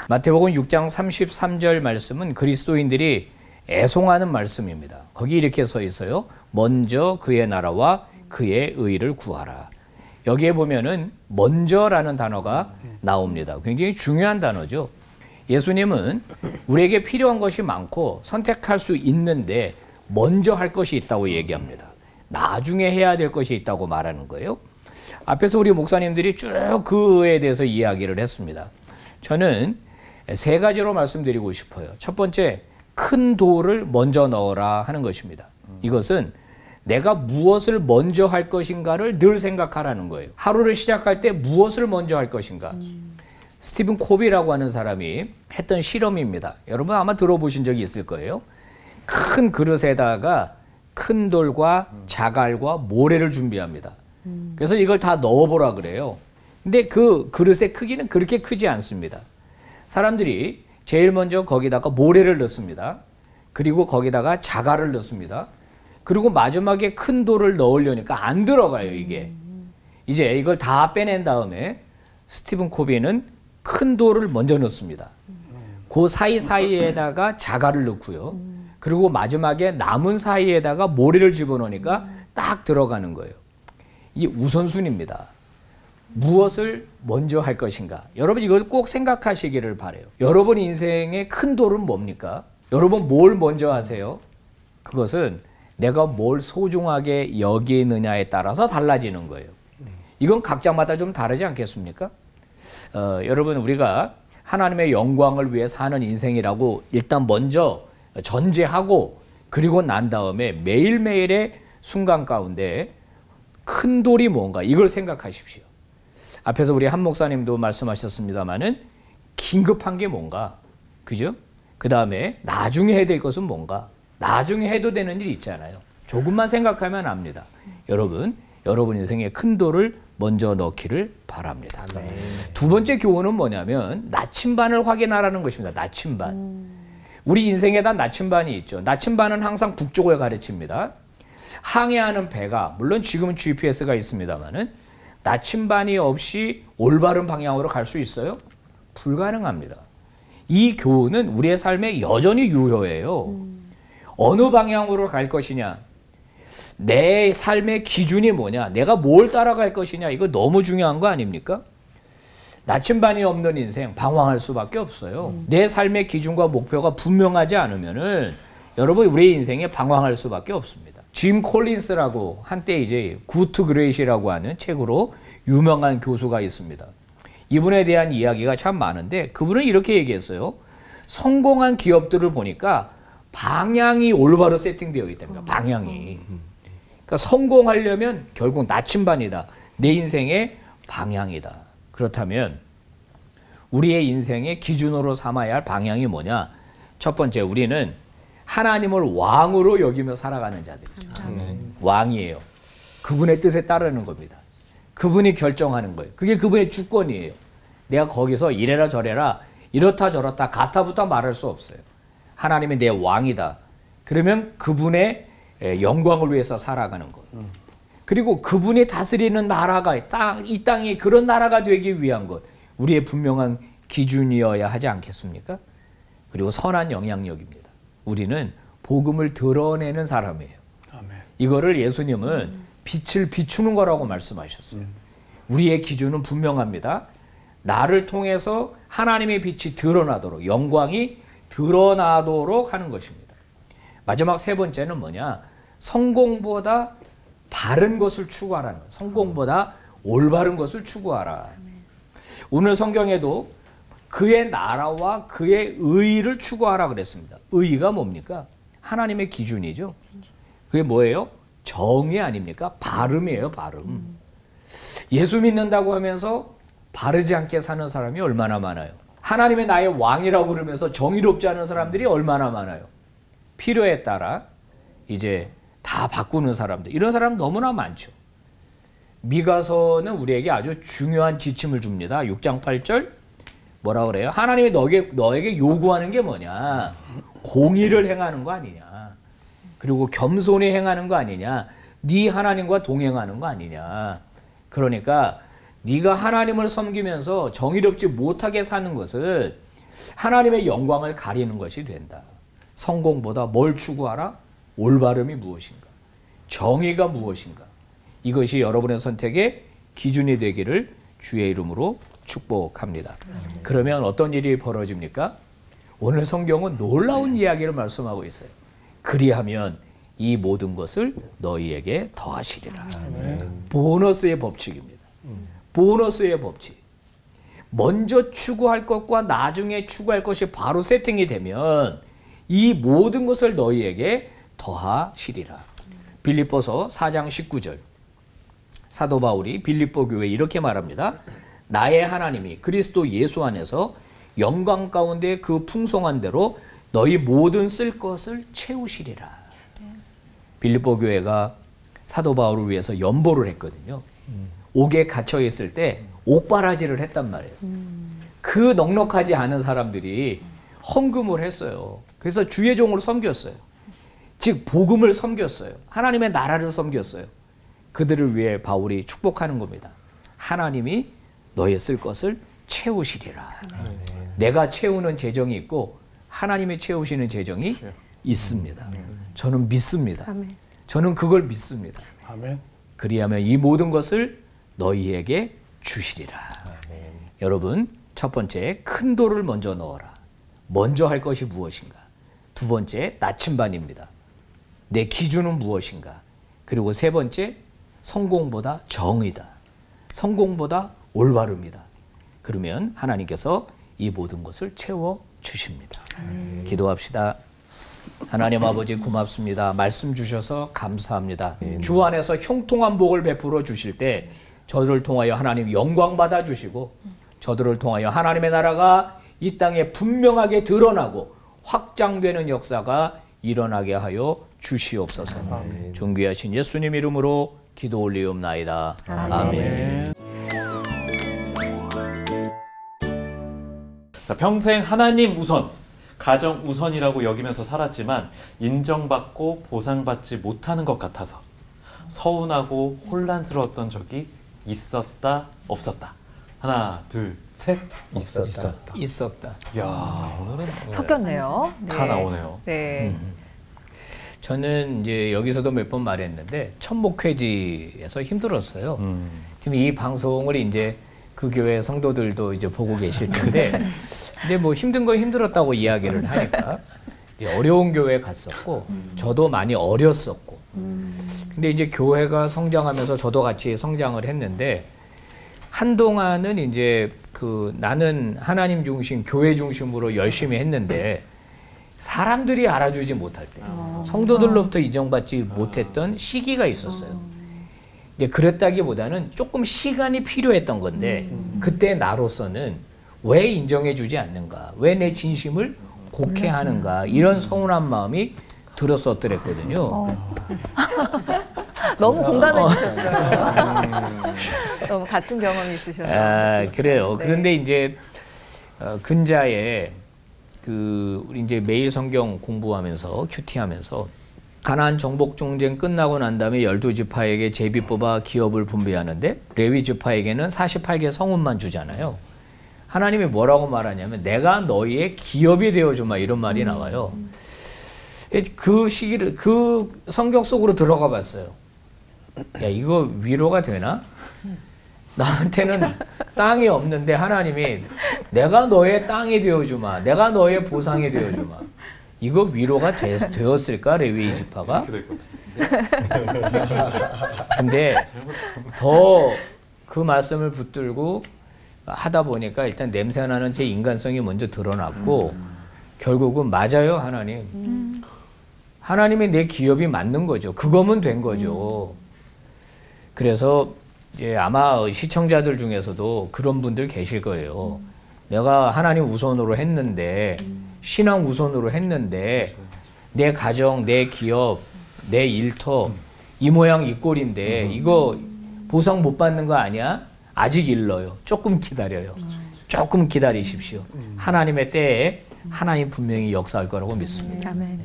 마태복음 6장 33절 말씀은 그리스도인들이 애송하는 말씀입니다. 거기 이렇게 써 있어요. 먼저 그의 나라와 그의 의를 구하라. 여기에 보면은 먼저라는 단어가 나옵니다. 굉장히 중요한 단어죠. 예수님은 우리에게 필요한 것이 많고 선택할 수 있는데 먼저 할 것이 있다고 얘기합니다. 나중에 해야 될 것이 있다고 말하는 거예요. 앞에서 우리 목사님들이 쭉 그에 대해서 이야기를 했습니다. 저는 세 가지로 말씀드리고 싶어요. 첫 번째, 큰 돌을 먼저 넣어라 하는 것입니다. 이것은 내가 무엇을 먼저 할 것인가를 늘 생각하라는 거예요. 하루를 시작할 때 무엇을 먼저 할 것인가. 스티븐 코비라고 하는 사람이 했던 실험입니다. 여러분 아마 들어보신 적이 있을 거예요. 큰 그릇에다가 큰 돌과 자갈과 모래를 준비합니다. 그래서 이걸 다 넣어보라 그래요. 근데 그 그릇의 크기는 그렇게 크지 않습니다. 사람들이 제일 먼저 거기다가 모래를 넣습니다. 그리고 거기다가 자갈을 넣습니다. 그리고 마지막에 큰 돌을 넣으려니까 안 들어가요, 이게. 이제 이걸 다 빼낸 다음에 스티븐 코비는 큰 돌을 먼저 넣습니다. 그 사이사이에다가 자갈을 넣고요. 그리고 마지막에 남은 사이에다가 모래를 집어넣으니까 딱 들어가는 거예요. 이 우선순위입니다. 무엇을 먼저 할 것인가. 여러분 이걸 꼭 생각하시기를 바라요. 여러분 인생의 큰 돌은 뭡니까? 여러분 뭘 먼저 하세요? 그것은 내가 뭘 소중하게 여기느냐에 따라서 달라지는 거예요. 이건 각자마다 좀 다르지 않겠습니까? 여러분 우리가 하나님의 영광을 위해 사는 인생이라고 일단 먼저 전제하고 그리고 난 다음에 매일매일의 순간 가운데 큰 돌이 뭔가 이걸 생각하십시오. 앞에서 우리 한 목사님도 말씀하셨습니다마는 긴급한 게 뭔가, 그죠? 그 다음에 나중에 해야 될 것은 뭔가, 나중에 해도 되는 일이 있잖아요. 조금만 생각하면 압니다. 여러분 인생에 큰 돌을 먼저 넣기를 바랍니다. 두 번째 교훈은 뭐냐면 나침반을 확인하라는 것입니다. 나침반. 우리 인생에다 나침반이 있죠. 나침반은 항상 북쪽을 가르칩니다. 항해하는 배가, 물론 지금은 GPS가 있습니다만은 나침반이 없이 올바른 방향으로 갈 수 있어요? 불가능합니다. 이 교훈은 우리의 삶에 여전히 유효해요. 어느 방향으로 갈 것이냐, 내 삶의 기준이 뭐냐, 내가 뭘 따라갈 것이냐, 이거 너무 중요한 거 아닙니까? 나침반이 없는 인생 방황할 수밖에 없어요. 내 삶의 기준과 목표가 분명하지 않으면은 여러분 우리의 인생에 방황할 수밖에 없습니다. 짐 콜린스라고 한때 이제 굿 그레이시라고 하는 책으로 유명한 교수가 있습니다. 이분에 대한 이야기가 참 많은데 그분은 이렇게 얘기했어요. 성공한 기업들을 보니까 방향이 올바로 세팅되어 있기 때문에 방향이. 그러니까 성공하려면 결국 나침반이다. 내 인생의 방향이다. 그렇다면 우리의 인생의 기준으로 삼아야 할 방향이 뭐냐? 첫 번째, 우리는 하나님을 왕으로 여기며 살아가는 자들이죠. 왕이에요. 그분의 뜻에 따르는 겁니다. 그분이 결정하는 거예요. 그게 그분의 주권이에요. 내가 거기서 이래라 저래라 이렇다 저렇다 가타부터 말할 수 없어요. 하나님이 내 왕이다. 그러면 그분의 영광을 위해서 살아가는 거예요. 그리고 그분이 다스리는 나라가 이 땅이 그런 나라가 되기 위한 것, 우리의 분명한 기준이어야 하지 않겠습니까? 그리고 선한 영향력입니다. 우리는 복음을 드러내는 사람이에요. 아멘. 이거를 예수님은 빛을 비추는 거라고 말씀하셨어요. 우리의 기준은 분명합니다. 나를 통해서 하나님의 빛이 드러나도록, 영광이 드러나도록 하는 것입니다. 마지막 세 번째는 뭐냐? 성공보다 바른 것을 추구하라는 거예요. 성공보다 올바른 것을 추구하라. 오늘 성경에도 그의 나라와 그의 의를 추구하라 그랬습니다. 의가 뭡니까? 하나님의 기준이죠. 그게 뭐예요? 정의 아닙니까? 발음이에요, 발음. 예수 믿는다고 하면서 바르지 않게 사는 사람이 얼마나 많아요. 하나님의 나의 왕이라고 그러면서 정의롭지 않은 사람들이 얼마나 많아요. 필요에 따라 이제 다 바꾸는 사람들, 이런 사람 너무나 많죠. 미가서는 우리에게 아주 중요한 지침을 줍니다. 6장 8절 뭐라 그래요? 하나님이 너에게 요구하는 게 뭐냐? 공의를 행하는 거 아니냐? 그리고 겸손히 행하는 거 아니냐? 네 하나님과 동행하는 거 아니냐? 그러니까 네가 하나님을 섬기면서 정의롭지 못하게 사는 것은 하나님의 영광을 가리는 것이 된다. 성공보다 뭘 추구하라? 올바름이 무엇인가? 정의가 무엇인가? 이것이 여러분의 선택의 기준이 되기를 주의 이름으로 축복합니다. 그러면 어떤 일이 벌어집니까? 오늘 성경은 놀라운 이야기를 말씀하고 있어요. 그리하면 이 모든 것을 너희에게 더하시리라. 보너스의 법칙입니다. 보너스의 법칙. 먼저 추구할 것과 나중에 추구할 것이 바로 세팅이 되면 이 모든 것을 너희에게 더하시리라. 빌립보서 4장 19절. 사도 바울이 빌립보 교회에 이렇게 말합니다. 나의 하나님이 그리스도 예수 안에서 영광 가운데 그 풍성한 대로 너희 모든 쓸 것을 채우시리라. 빌립보 교회가 사도 바울을 위해서 연보를 했거든요. 옥에 갇혀 있을 때 옥바라지를 했단 말이에요. 그 넉넉하지 않은 사람들이 헌금을 했어요. 그래서 주의 종으로 섬겼어요. 즉 복음을 섬겼어요. 하나님의 나라를 섬겼어요. 그들을 위해 바울이 축복하는 겁니다. 하나님이 너의 쓸 것을 채우시리라. 내가 채우는 재정이 있고 하나님이 채우시는 재정이 있습니다. 저는 믿습니다. 저는 그걸 믿습니다. 그리하면 이 모든 것을 너희에게 주시리라. 여러분, 첫 번째 큰 돌을 먼저 넣어라. 먼저 할 것이 무엇인가? 두 번째 나침반입니다. 내 기준은 무엇인가? 그리고 세 번째 성공보다 정의다. 성공보다 올바름이다. 그러면 하나님께서 이 모든 것을 채워 주십니다. 기도합시다. 하나님 아버지 고맙습니다. 말씀 주셔서 감사합니다. 주 안에서 형통한 복을 베풀어 주실 때 저들을 통하여 하나님 영광 받아 주시고 저들을 통하여 하나님의 나라가 이 땅에 분명하게 드러나고 확장되는 역사가 일어나게 하여 주시옵소서. 존귀하신 예수님 이름으로 기도 올리옵나이다. 아멘. 자, 평생 하나님 우선, 가정 우선이라고 여기면서 살았지만 인정받고 보상받지 못하는 것 같아서 서운하고 혼란스러웠던 적이 있었다, 없었다. 하나, 둘, 셋. 있었다. 이야, 오늘은 섞였네요. 다 나오네요. 네. 저는 이제 여기서도 몇 번 말했는데 천목회지에서 힘들었어요. 이 방송을 이제 그 교회 성도들도 이제 보고 계실 텐데, 근데 뭐 힘든 건 힘들었다고 이야기를 하니까 어려운 교회 갔었고, 저도 많이 어렸었고, 근데 이제 교회가 성장하면서 저도 같이 성장을 했는데, 한동안은 이제 나는 하나님 중심, 교회 중심으로 열심히 했는데, 사람들이 알아주지 못할 때, 성도들로부터 인정받지 못했던 시기가 있었어요. 근데 그랬다기보다는 조금 시간이 필요했던 건데, 그때 나로서는 왜 인정해주지 않는가, 왜 내 진심을 곡해하는가, 이런 서운한 마음이 들었었더랬거든요. 너무 공감해 주셨어요. 너무 같은 경험이 있으셔서. 그래요. 네. 그런데 이제 근자에 우리 이제 매일 성경 공부하면서 큐티하면서 가나안 정복 전쟁 끝나고 난 다음에 12지파에게 제비 뽑아 기업을 분배하는데 레위 지파에게는 48개 성읍만 주잖아요. 하나님이 뭐라고 말하냐면 내가 너희의 기업이 되어주마, 이런 말이 나와요. 그 시기를 그 성경 속으로 들어가 봤어요. 야, 이거 위로가 되나? 나한테는 땅이 없는데 하나님이 내가 너의 땅이 되어주마, 내가 너의 보상이 되어주마. 이거 위로가 되었을까, 레위 지파가? 근데 더 그 말씀을 붙들고 하다 보니까 일단 냄새나는 제 인간성이 먼저 드러났고, 결국은 맞아요, 하나님. 하나님이 내 기업이 맞는 거죠. 그거면 된 거죠. 그래서 이제 아마 시청자들 중에서도 그런 분들 계실 거예요. 내가 하나님 우선으로 했는데, 신앙 우선으로 했는데, 내 가정, 내 기업, 내 일터, 이 모양 이 꼴인데, 이거 보상 못 받는 거 아니야? 아직 일러요. 조금 기다려요. 조금 기다리십시오. 하나님의 때에 하나님 분명히 역사할 거라고 믿습니다. 아멘.